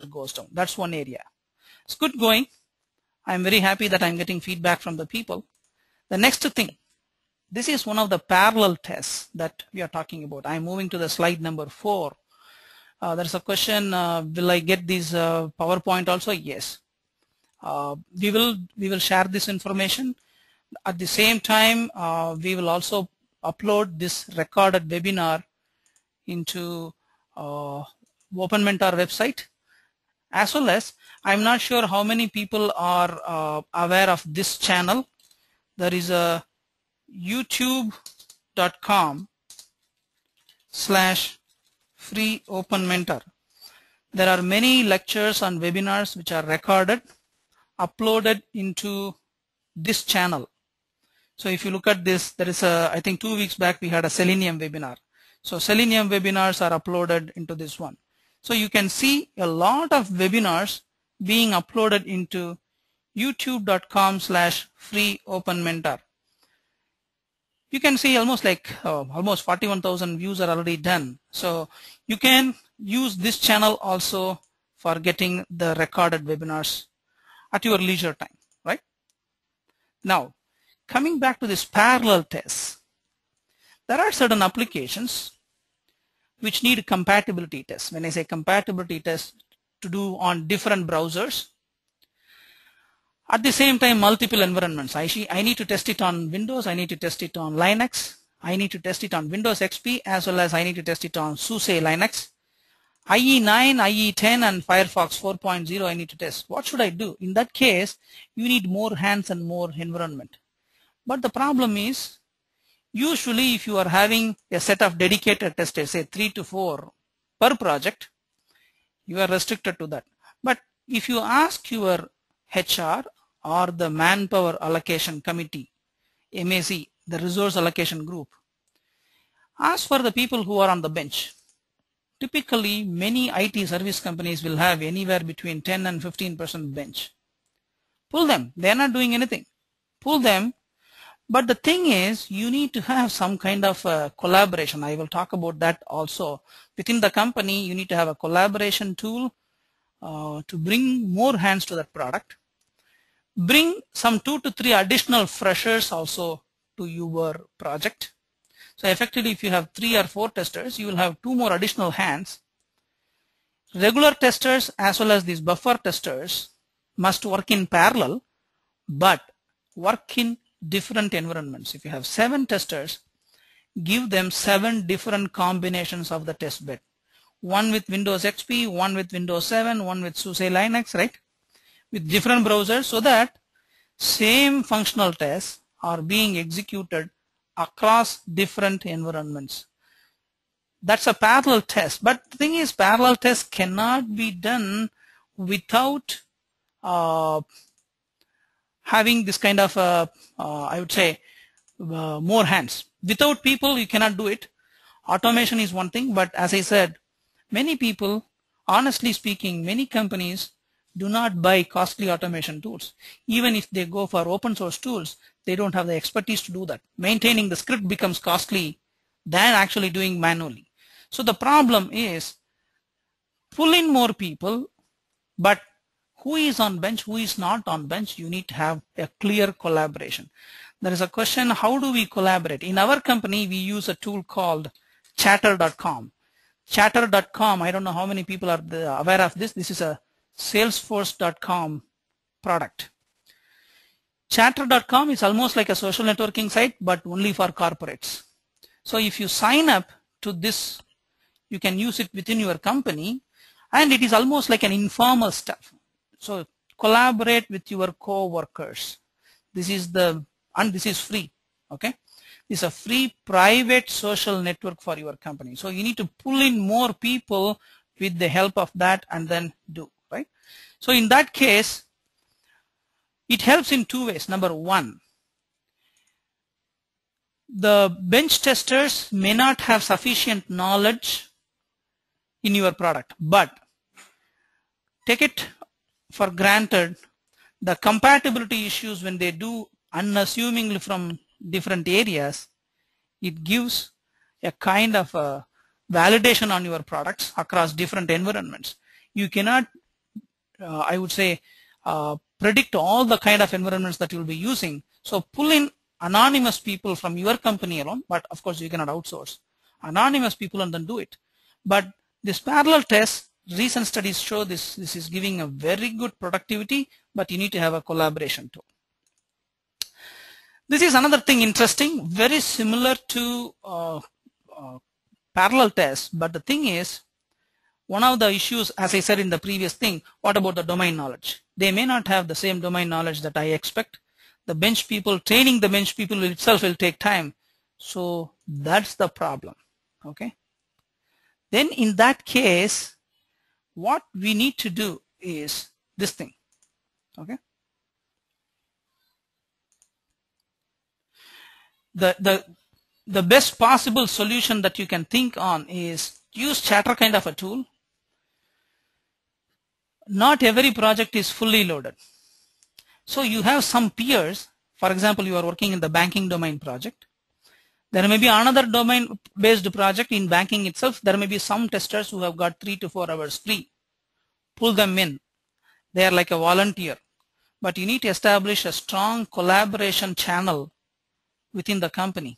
it goes down. That's one area. It's good going. I'm very happy that I'm getting feedback from the people. The next thing, this is one of the parallel tests that we are talking about. I'm moving to the slide number 4. There's a question, will I get this PowerPoint also? Yes. We will share this information. At the same time, we will also upload this recorded webinar into Open Mentor website, as well as I'm not sure how many people are aware of this channel. There is a youtube.com/free open mentor. There are many lectures and webinars which are recorded, uploaded into this channel. So if you look at this, there is a, I think 2 weeks back we had a Selenium webinar. So Selenium webinars are uploaded into this one. So you can see a lot of webinars being uploaded into youtube.com/free open mentor. You can see almost 41,000 views are already done. So you can use this channel also for getting the recorded webinars at your leisure time, right? Now, coming back to this parallel test, there are certain applications which need compatibility tests. When I say compatibility tests, to do on different browsers. At the same time, multiple environments. I need to test it on Windows, I need to test it on Linux, I need to test it on Windows XP, as well as I need to test it on SUSE Linux. IE9, IE10 and Firefox 4.0 I need to test. What should I do? In that case, you need more hands and more environment. But the problem is, usually if you are having a set of dedicated testers, say 3 to 4 per project, you are restricted to that. But if you ask your HR or the manpower allocation committee, MAC, the resource allocation group, ask for the people who are on the bench. Typically, many IT service companies will have anywhere between 10 and 15% bench. Pull them. They are not doing anything. Pull them. But the thing is, you need to have some kind of collaboration. I will talk about that also. Within the company, you need to have a collaboration tool to bring more hands to that product. Bring some 2 to 3 additional freshers also to your project. So effectively, if you have 3 or 4 testers, you will have 2 more additional hands. Regular testers as well as these buffer testers must work in parallel, but work in different environments. If you have 7 testers, give them 7 different combinations of the test bed. One with Windows XP, one with Windows 7, one with SUSE Linux, right? With different browsers, so that same functional tests are being executed across different environments. That's a parallel test. But the thing is, parallel tests cannot be done without having this kind of, I would say, more hands. Without people, you cannot do it. Automation is one thing, but as I said, many people, honestly speaking, many companies do not buy costly automation tools. Even if they go for open source tools, they don't have the expertise to do that. Maintaining the script becomes costly than actually doing manually. So the problem is, pull in more people, but who is on bench, who is not on bench, you need to have a clear collaboration. There is a question, how do we collaborate? In our company, we use a tool called chatter.com. Chatter.com, I don't know how many people are aware of this. This is a Salesforce.com product. Chatter.com is almost like a social networking site, but only for corporates. So if you sign up to this, you can use it within your company, and it is almost like an informal stuff. So collaborate with your co-workers. This is free, okay? This is a free private social network for your company. So you need to pull in more people with the help of that and then do, right? So in that case, it helps in 2 ways. Number 1, the bench testers may not have sufficient knowledge in your product, but take it for granted, the compatibility issues when they do unassumingly from different areas, it gives a kind of a validation on your products across different environments. You cannot I would say, predict all the kind of environments that you'll be using. So pull in anonymous people from your company alone, but of course you cannot outsource anonymous people and then do it. But this parallel test, recent studies show this is giving a very good productivity, but you need to have a collaboration tool. This is another thing interesting, very similar to parallel tests, but the thing is, one of the issues, as I said in the previous thing, what about the domain knowledge? They may not have the same domain knowledge that I expect. The bench people, training the bench people itself will take time. So that's the problem, okay? Then in that case, what we need to do is this thing, okay? The best possible solution that you can think on is use Chatter kind of a tool. Not every project is fully loaded. So you have some peers. For example, you are working in the banking domain project. There may be another domain based project in banking itself. There may be some testers who have got 3 to 4 hours free. Pull them in. They are like a volunteer. But you need to establish a strong collaboration channel within the company.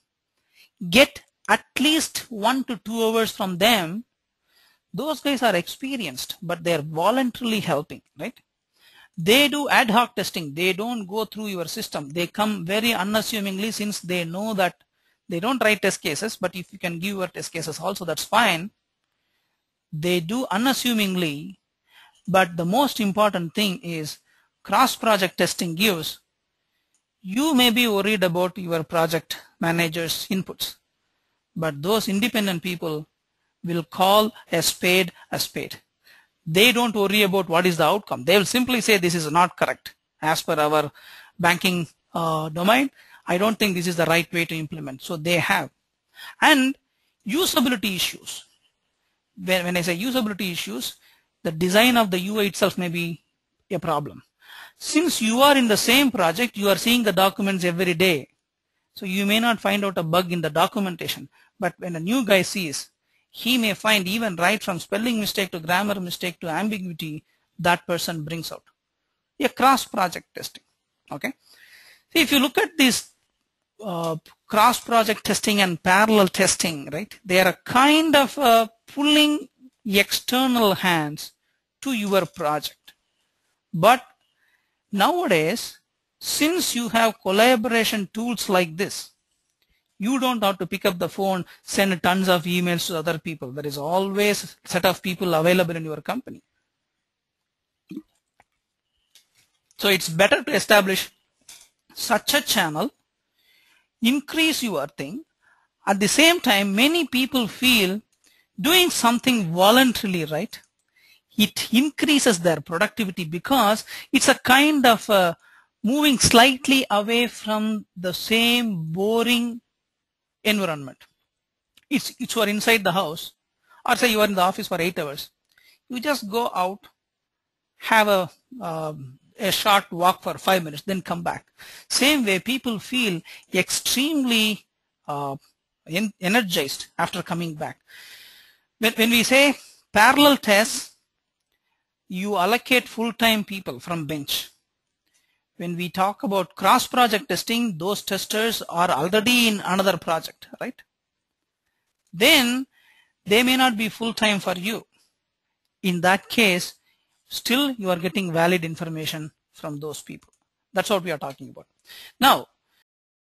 Get at least 1 to 2 hours from them. Those guys are experienced, but they are voluntarily helping, right? They do ad hoc testing. They don't go through your system. They come very unassumingly, since they know that they don't write test cases, but if you can give your test cases also, that's fine. They do unassumingly, but the most important thing is cross-project testing gives. You may be worried about your project manager's inputs, but those independent people will call a spade a spade. They don't worry about what is the outcome. They will simply say this is not correct. As per our banking domain, I don't think this is the right way to implement. So they have. And usability issues. When I say usability issues, the design of the UI itself may be a problem. Since you are in the same project, you are seeing the documents every day. So you may not find out a bug in the documentation. But when a new guy sees, he may find even right from spelling mistake to grammar mistake to ambiguity, that person brings out. A cross-project testing, okay? See, if you look at this cross-project testing and parallel testing, right? They are a kind of pulling external hands to your project. But nowadays, since you have collaboration tools like this, you don't have to pick up the phone, send tons of emails to other people. There is always a set of people available in your company. So it's better to establish such a channel, increase your thing. At the same time, many people feel doing something voluntarily, right? It increases their productivity because it's a kind of moving slightly away from the same boring environment. It's you are inside the house, or say you are in the office for 8 hours. You just go out, have a short walk for 5 minutes, then come back. Same way, people feel extremely energized after coming back. When we say parallel tests, you allocate full-time people from bench. When we talk about cross-project testing, those testers are already in another project, right? Then they may not be full-time for you. In that case, still you are getting valid information from those people. That's what we are talking about. Now,